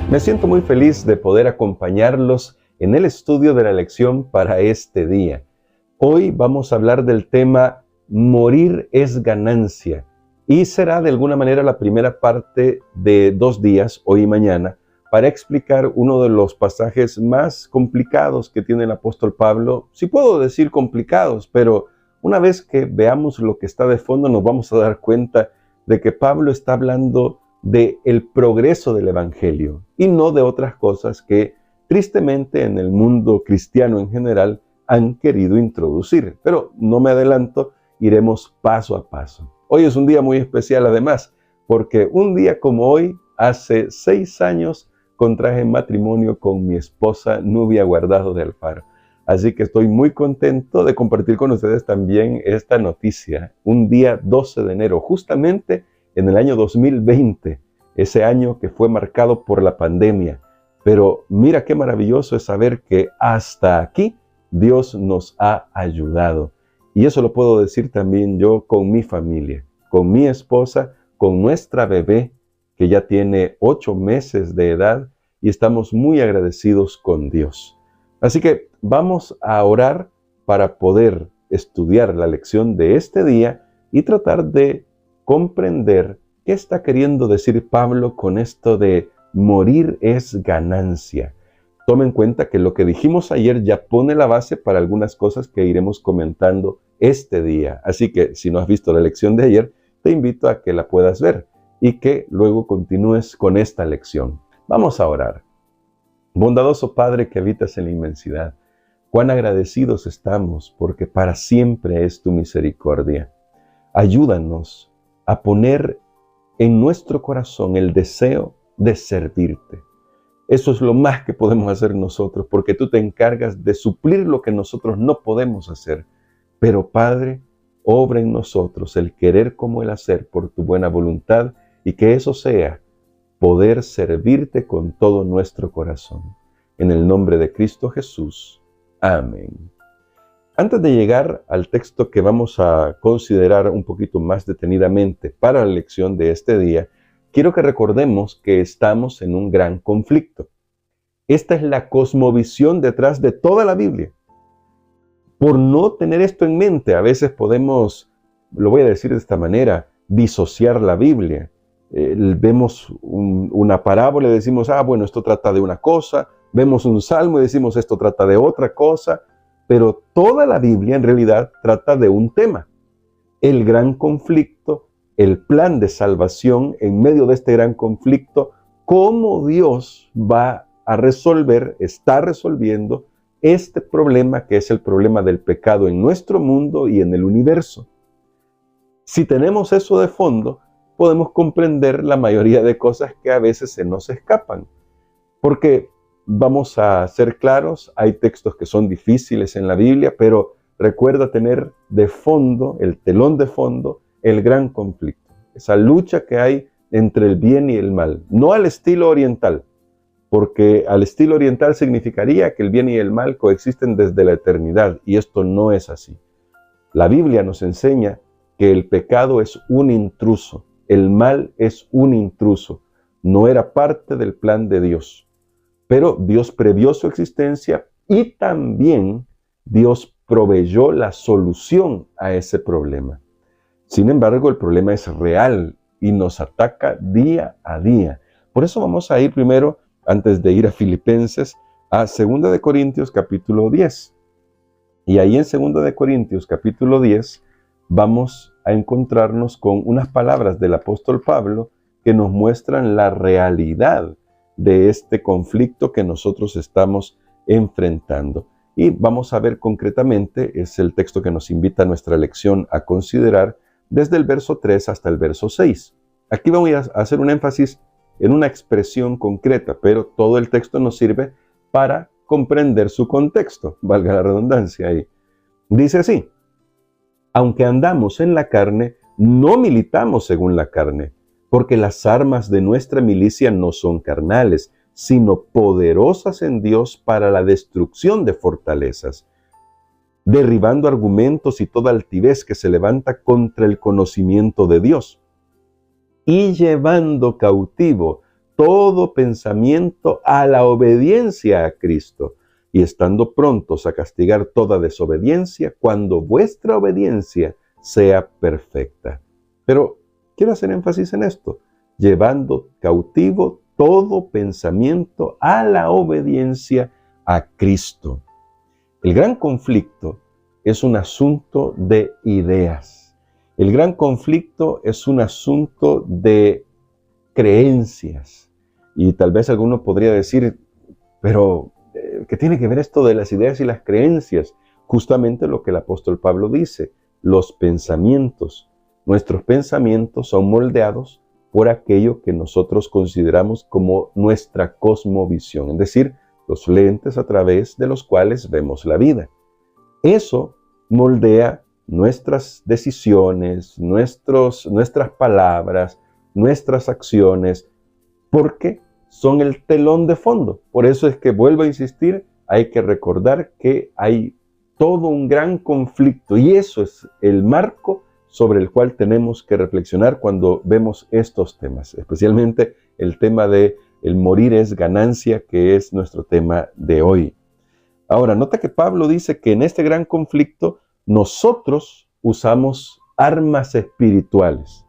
Me siento muy feliz de poder acompañarlos en el estudio de la lección para este día. Hoy vamos a hablar del tema Morir es ganancia, y será de alguna manera la primera parte de 2 días, hoy y mañana, para explicar uno de los pasajes más complicados que tiene el apóstol Pablo. Sí puedo decir complicados, pero una vez que veamos lo que está de fondo nos vamos a dar cuenta de que Pablo está hablando del progreso del evangelio y no de otras cosas que tristemente en el mundo cristiano en general han querido introducir. Pero no me adelanto, iremos paso a paso. Hoy es un día muy especial además, porque un día como hoy, hace 6 años, contraje matrimonio con mi esposa Nubia Guardado de Alfaro. Así que estoy muy contento de compartir con ustedes también esta noticia. Un día 12 de enero, justamente en el año 2020, ese año que fue marcado por la pandemia. Pero mira qué maravilloso es saber que hasta aquí Dios nos ha ayudado. Y eso lo puedo decir también yo con mi familia, con mi esposa, con nuestra bebé, que ya tiene 8 meses de edad, y estamos muy agradecidos con Dios. Así que vamos a orar para poder estudiar la lección de este día y tratar de comprender qué está queriendo decir Pablo con esto de morir es ganancia. Toma en cuenta que lo que dijimos ayer ya pone la base para algunas cosas que iremos comentando este día. Así que si no has visto la lección de ayer, te invito a que la puedas ver y que luego continúes con esta lección. Vamos a orar. Bondadoso Padre que habitas en la inmensidad, cuán agradecidos estamos porque para siempre es tu misericordia. Ayúdanos a poner en nuestro corazón el deseo de servirte. Eso es lo más que podemos hacer nosotros, porque tú te encargas de suplir lo que nosotros no podemos hacer. Pero Padre, obra en nosotros el querer como el hacer por tu buena voluntad, y que eso sea poder servirte con todo nuestro corazón. En el nombre de Cristo Jesús. Amén. Antes de llegar al texto que vamos a considerar un poquito más detenidamente para la lección de este día, quiero que recordemos que estamos en un gran conflicto. Esta es la cosmovisión detrás de toda la Biblia. Por no tener esto en mente, a veces podemos, lo voy a decir de esta manera, disociar la Biblia. Vemos una parábola y decimos, bueno, esto trata de una cosa. Vemos un salmo y decimos, esto trata de otra cosa. Pero toda la Biblia en realidad trata de un tema. El gran conflicto, el plan de salvación en medio de este gran conflicto, cómo Dios va a resolver, está resolviendo este problema que es el problema del pecado en nuestro mundo y en el universo. Si tenemos eso de fondo, podemos comprender la mayoría de cosas que a veces se nos escapan. Porque vamos a ser claros, hay textos que son difíciles en la Biblia, pero recuerda tener de fondo, el telón de fondo, el gran conflicto. Esa lucha que hay entre el bien y el mal. No al estilo oriental, porque al estilo oriental significaría que el bien y el mal coexisten desde la eternidad, y esto no es así. La Biblia nos enseña que el pecado es un intruso, el mal es un intruso, no era parte del plan de Dios. Pero Dios previó su existencia y también Dios proveyó la solución a ese problema. Sin embargo, el problema es real y nos ataca día a día. Por eso vamos a ir primero, antes de ir a Filipenses, a 2 de Corintios capítulo 10. Y ahí en 2 de Corintios capítulo 10 vamos a encontrarnos con unas palabras del apóstol Pablo que nos muestran la realidad de este conflicto que nosotros estamos enfrentando. Y vamos a ver concretamente, es el texto que nos invita a nuestra lección a considerar desde el verso 3 hasta el verso 6. Aquí vamos a hacer un énfasis en una expresión concreta, pero todo el texto nos sirve para comprender su contexto, valga la redundancia ahí. Dice así: aunque andamos en la carne, no militamos según la carne, porque las armas de nuestra milicia no son carnales, sino poderosas en Dios para la destrucción de fortalezas, derribando argumentos y toda altivez que se levanta contra el conocimiento de Dios, y llevando cautivo todo pensamiento a la obediencia a Cristo, y estando prontos a castigar toda desobediencia cuando vuestra obediencia sea perfecta. Pero quiero hacer énfasis en esto: llevando cautivo todo pensamiento a la obediencia a Cristo. El gran conflicto es un asunto de ideas. El gran conflicto es un asunto de creencias. Y tal vez alguno podría decir, pero ¿qué tiene que ver esto de las ideas y las creencias? Justamente lo que el apóstol Pablo dice: los pensamientos. Nuestros pensamientos son moldeados por aquello que nosotros consideramos como nuestra cosmovisión, es decir, los lentes a través de los cuales vemos la vida. Eso moldea nuestras decisiones, nuestras palabras, nuestras acciones, porque son el telón de fondo. Por eso es que, vuelvo a insistir, hay que recordar que hay todo un gran conflicto, y eso es el marco sobre el cual tenemos que reflexionar cuando vemos estos temas, especialmente el tema de el morir es ganancia, que es nuestro tema de hoy. Ahora, nota que Pablo dice que en este gran conflicto nosotros usamos armas espirituales.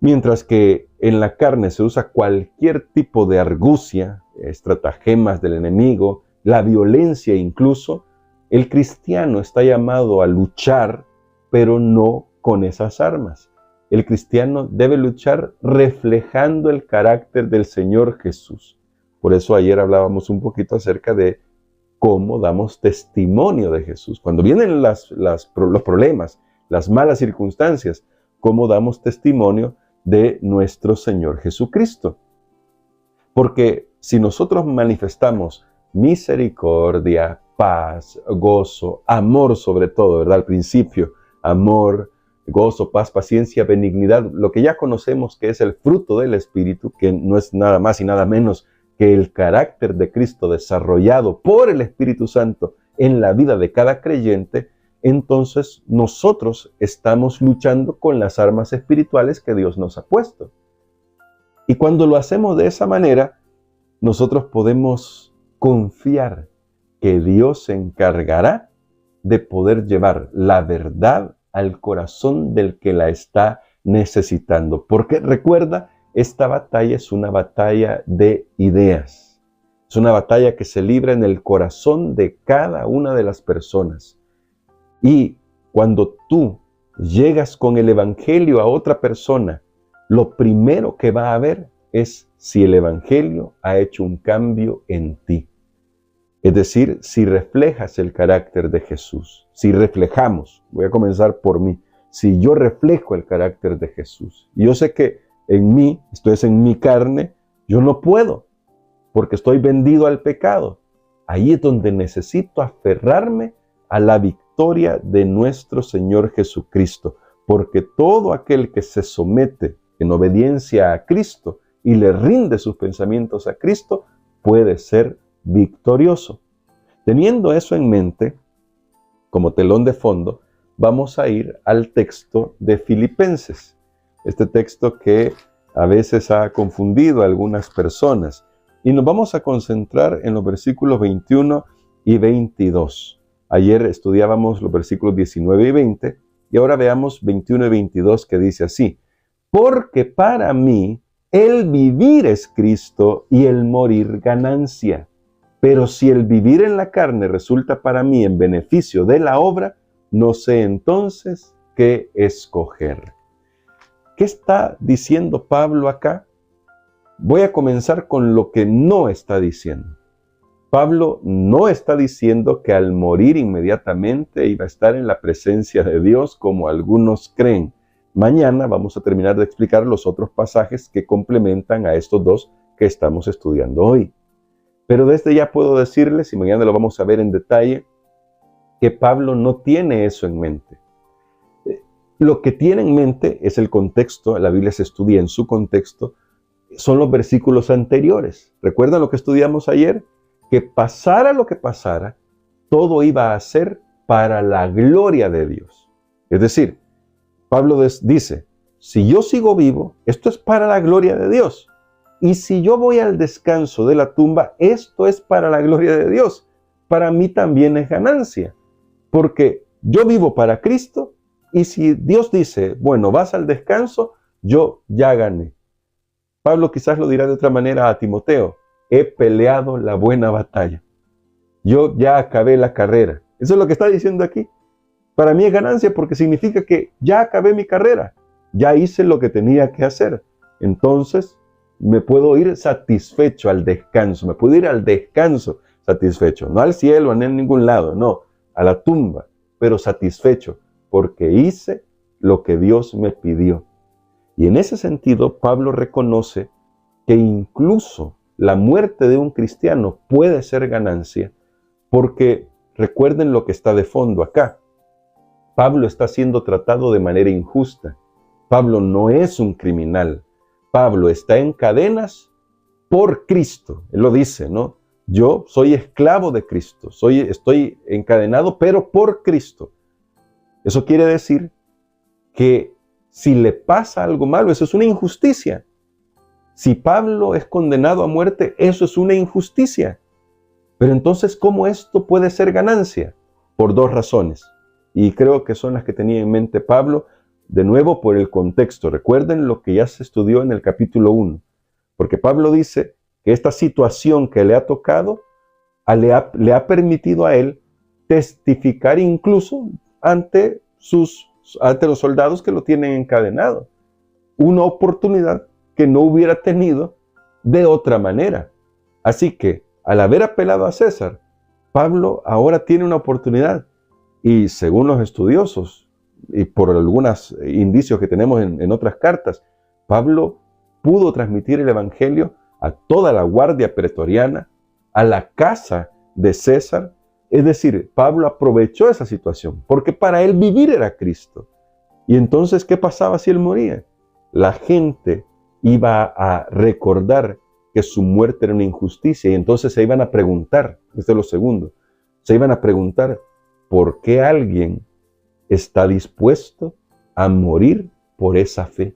Mientras que en la carne se usa cualquier tipo de argucia, estratagemas del enemigo, la violencia incluso, el cristiano está llamado a luchar, pero no con esas armas. El cristiano debe luchar reflejando el carácter del Señor Jesús. Por eso ayer hablábamos un poquito acerca de cómo damos testimonio de Jesús. Cuando vienen los problemas, las malas circunstancias, cómo damos testimonio de nuestro Señor Jesucristo. Porque si nosotros manifestamos misericordia, paz, gozo, amor sobre todo, ¿verdad? Al principio, amor, gozo, paz, paciencia, benignidad, lo que ya conocemos que es el fruto del Espíritu, que no es nada más y nada menos que el carácter de Cristo desarrollado por el Espíritu Santo en la vida de cada creyente. Entonces nosotros estamos luchando con las armas espirituales que Dios nos ha puesto. Y cuando lo hacemos de esa manera, nosotros podemos confiar que Dios se encargará de poder llevar la verdad al corazón del que la está necesitando. Porque recuerda, esta batalla es una batalla de ideas. Es una batalla que se libra en el corazón de cada una de las personas. Y cuando tú llegas con el evangelio a otra persona, lo primero que va a ver es si el evangelio ha hecho un cambio en ti. Es decir, si reflejas el carácter de Jesús, si reflejamos, voy a comenzar por mí, si yo reflejo el carácter de Jesús. Y yo sé que en mí, esto es en mi carne, yo no puedo, porque estoy vendido al pecado. Ahí es donde necesito aferrarme a la victoria de nuestro Señor Jesucristo, porque todo aquel que se somete en obediencia a Cristo y le rinde sus pensamientos a Cristo, puede ser victorioso. Teniendo eso en mente, como telón de fondo, vamos a ir al texto de Filipenses. Este texto que a veces ha confundido a algunas personas. Y nos vamos a concentrar en los versículos 21 y 22. Ayer estudiábamos los versículos 19 y 20, y ahora veamos 21 y 22, que dice así: porque para mí el vivir es Cristo y el morir ganancia. Pero si el vivir en la carne resulta para mí en beneficio de la obra, no sé entonces qué escoger. ¿Qué está diciendo Pablo acá? Voy a comenzar con lo que no está diciendo. Pablo no está diciendo que al morir inmediatamente iba a estar en la presencia de Dios como algunos creen. Mañana vamos a terminar de explicar los otros pasajes que complementan a estos dos que estamos estudiando hoy. Pero desde ya puedo decirles, y mañana lo vamos a ver en detalle, que Pablo no tiene eso en mente. Lo que tiene en mente es el contexto, la Biblia se estudia en su contexto, son los versículos anteriores. ¿Recuerdan lo que estudiamos ayer? Que pasara lo que pasara, todo iba a ser para la gloria de Dios. Es decir, Pablo dice, si yo sigo vivo, esto es para la gloria de Dios. Y si yo voy al descanso de la tumba, esto es para la gloria de Dios. Para mí también es ganancia, porque yo vivo para Cristo, y si Dios dice, bueno, vas al descanso, yo ya gané. Pablo quizás lo dirá de otra manera a Timoteo: he peleado la buena batalla. Yo ya acabé la carrera. Eso es lo que está diciendo aquí. Para mí es ganancia porque significa que ya acabé mi carrera. Ya hice lo que tenía que hacer. Entonces me puedo ir satisfecho al descanso. Me puedo ir al descanso satisfecho. No al cielo, ni en ningún lado. No, a la tumba. Pero satisfecho porque hice lo que Dios me pidió. Y en ese sentido, Pablo reconoce que incluso la muerte de un cristiano puede ser ganancia, porque recuerden lo que está de fondo acá. Pablo está siendo tratado de manera injusta. Pablo no es un criminal. Pablo está en cadenas por Cristo. Él lo dice, ¿no? Yo soy esclavo de Cristo. Estoy encadenado, pero por Cristo. Eso quiere decir que si le pasa algo malo, eso es una injusticia. Si Pablo es condenado a muerte, eso es una injusticia. Pero entonces, ¿cómo esto puede ser ganancia? Por dos razones. Y creo que son las que tenía en mente Pablo, de nuevo por el contexto. Recuerden lo que ya se estudió en el capítulo 1. Porque Pablo dice que esta situación que le ha tocado le ha permitido a él testificar incluso ante los soldados que lo tienen encadenado. Una oportunidad que no hubiera tenido de otra manera. Así que, al haber apelado a César, Pablo ahora tiene una oportunidad. Y según los estudiosos, y por algunos indicios que tenemos en otras cartas, Pablo pudo transmitir el evangelio a toda la guardia pretoriana, a la casa de César. Es decir, Pablo aprovechó esa situación, porque para él vivir era Cristo. Y entonces, ¿qué pasaba si él moría? La gente iba a recordar que su muerte era una injusticia, y entonces se iban a preguntar, este es lo segundo, se iban a preguntar, ¿por qué alguien está dispuesto a morir por esa fe?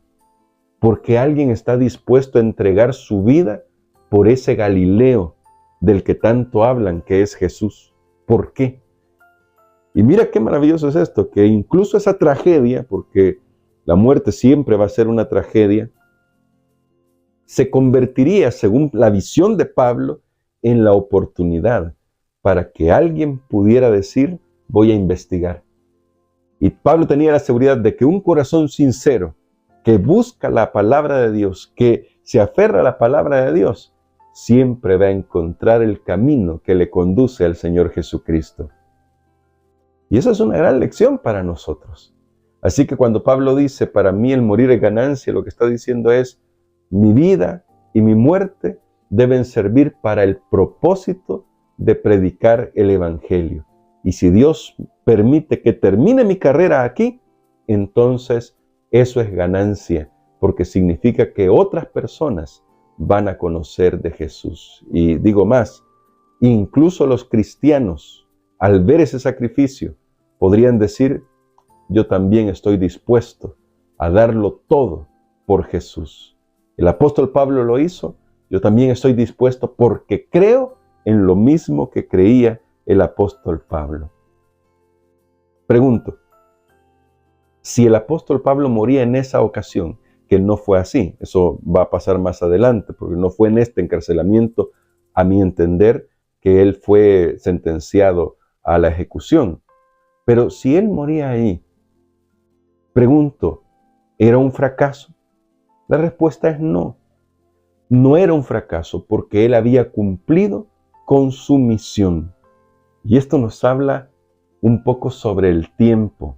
¿Por qué alguien está dispuesto a entregar su vida por ese Galileo del que tanto hablan, que es Jesús? ¿Por qué? Y mira qué maravilloso es esto, que incluso esa tragedia, porque la muerte siempre va a ser una tragedia, se convertiría, según la visión de Pablo, en la oportunidad para que alguien pudiera decir, voy a investigar. Y Pablo tenía la seguridad de que un corazón sincero, que busca la palabra de Dios, que se aferra a la palabra de Dios, siempre va a encontrar el camino que le conduce al Señor Jesucristo. Y esa es una gran lección para nosotros. Así que cuando Pablo dice, para mí el morir es ganancia, lo que está diciendo es, mi vida y mi muerte deben servir para el propósito de predicar el Evangelio. Y si Dios permite que termine mi carrera aquí, entonces eso es ganancia, porque significa que otras personas van a conocer de Jesús. Y digo más, incluso los cristianos, al ver ese sacrificio, podrían decir, yo también estoy dispuesto a darlo todo por Jesús. El apóstol Pablo lo hizo, yo también estoy dispuesto porque creo en lo mismo que creía el apóstol Pablo. Pregunto, si el apóstol Pablo moría en esa ocasión, que no fue así, eso va a pasar más adelante, porque no fue en este encarcelamiento, a mi entender, que él fue sentenciado a la ejecución. Pero si él moría ahí, pregunto, ¿era un fracaso? La respuesta es no. No era un fracaso porque él había cumplido con su misión. Y esto nos habla un poco sobre el tiempo.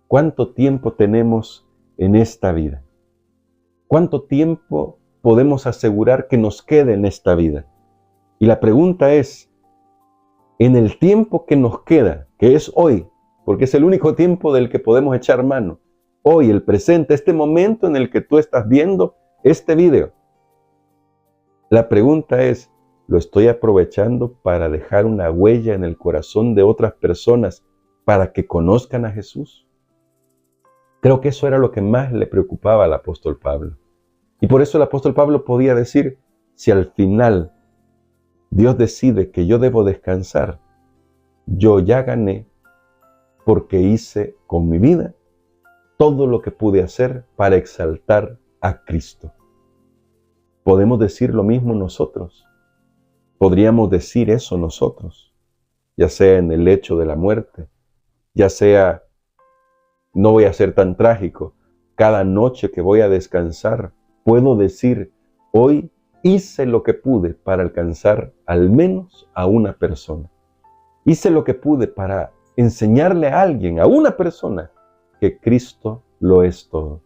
¿Cuánto tiempo tenemos en esta vida? ¿Cuánto tiempo podemos asegurar que nos quede en esta vida? Y la pregunta es, en el tiempo que nos queda, que es hoy, porque es el único tiempo del que podemos echar mano, hoy, el presente, este momento en el que tú estás viendo este video. La pregunta es, ¿lo estoy aprovechando para dejar una huella en el corazón de otras personas para que conozcan a Jesús? Creo que eso era lo que más le preocupaba al apóstol Pablo. Y por eso el apóstol Pablo podía decir, si al final Dios decide que yo debo descansar, yo ya gané porque hice con mi vida todo lo que pude hacer para exaltar a Cristo. Podemos decir lo mismo nosotros. Podríamos decir eso nosotros, ya sea en el lecho de la muerte, ya sea, no voy a ser tan trágico, cada noche que voy a descansar, puedo decir, hoy hice lo que pude para alcanzar al menos a una persona. Hice lo que pude para enseñarle a alguien, a una persona, que Cristo lo es todo.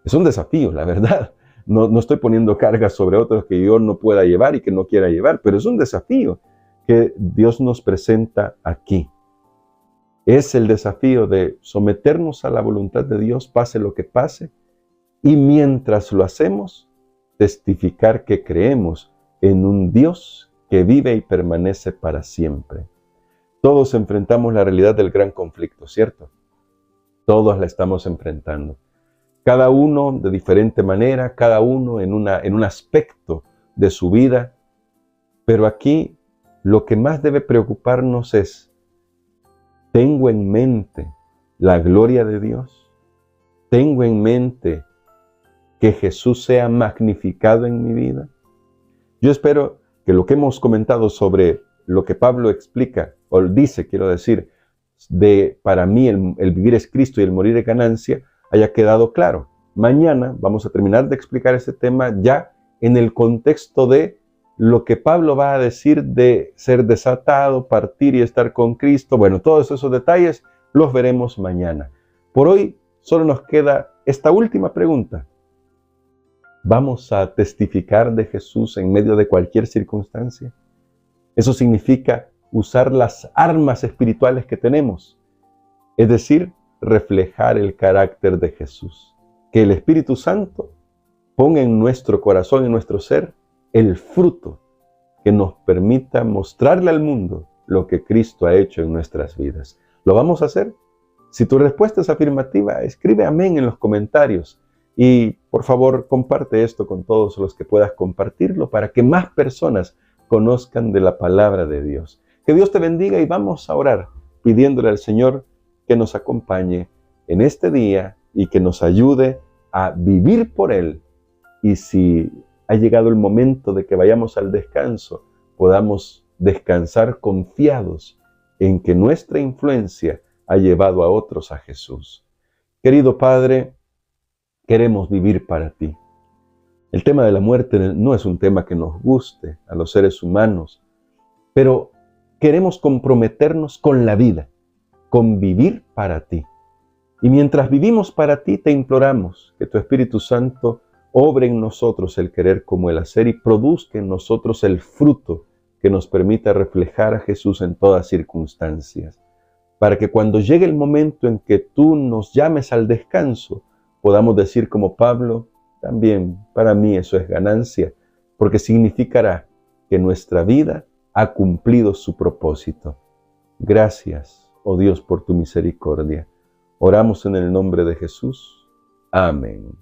Es un desafío, la verdad. No estoy poniendo cargas sobre otros que yo no pueda llevar y que no quiera llevar, pero es un desafío que Dios nos presenta aquí. Es el desafío de someternos a la voluntad de Dios, pase lo que pase, y mientras lo hacemos, testificar que creemos en un Dios que vive y permanece para siempre. Todos enfrentamos la realidad del gran conflicto, ¿cierto? Todos la estamos enfrentando. Cada uno de diferente manera, cada uno en un aspecto de su vida. Pero aquí lo que más debe preocuparnos es, ¿tengo en mente la gloria de Dios? ¿Tengo en mente que Jesús sea magnificado en mi vida? Yo espero que lo que hemos comentado sobre lo que Pablo explica, o dice, quiero decir, de para mí el vivir es Cristo y el morir es ganancia, haya quedado claro. Mañana vamos a terminar de explicar este tema ya en el contexto de lo que Pablo va a decir de ser desatado, partir y estar con Cristo. Bueno, todos esos detalles los veremos mañana. Por hoy solo nos queda esta última pregunta. ¿Vamos a testificar de Jesús en medio de cualquier circunstancia? Eso significa usar las armas espirituales que tenemos, es decir, reflejar el carácter de Jesús. Que el Espíritu Santo ponga en nuestro corazón, en nuestro ser, el fruto que nos permita mostrarle al mundo lo que Cristo ha hecho en nuestras vidas. ¿Lo vamos a hacer? Si tu respuesta es afirmativa, escribe amén en los comentarios y por favor comparte esto con todos los que puedas compartirlo para que más personas conozcan de la palabra de Dios. Que Dios te bendiga y vamos a orar pidiéndole al Señor que nos acompañe en este día y que nos ayude a vivir por Él. Y si ha llegado el momento de que vayamos al descanso, podamos descansar confiados en que nuestra influencia ha llevado a otros a Jesús. Querido Padre, queremos vivir para ti. El tema de la muerte no es un tema que nos guste a los seres humanos, pero queremos comprometernos con la vida, con vivir para ti. Y mientras vivimos para ti, te imploramos que tu Espíritu Santo obre en nosotros el querer como el hacer y produzca en nosotros el fruto que nos permita reflejar a Jesús en todas circunstancias, para que cuando llegue el momento en que tú nos llames al descanso, podamos decir como Pablo, también para mí eso es ganancia, porque significará que nuestra vida ha cumplido su propósito. Gracias, oh Dios, por tu misericordia. Oramos en el nombre de Jesús. Amén.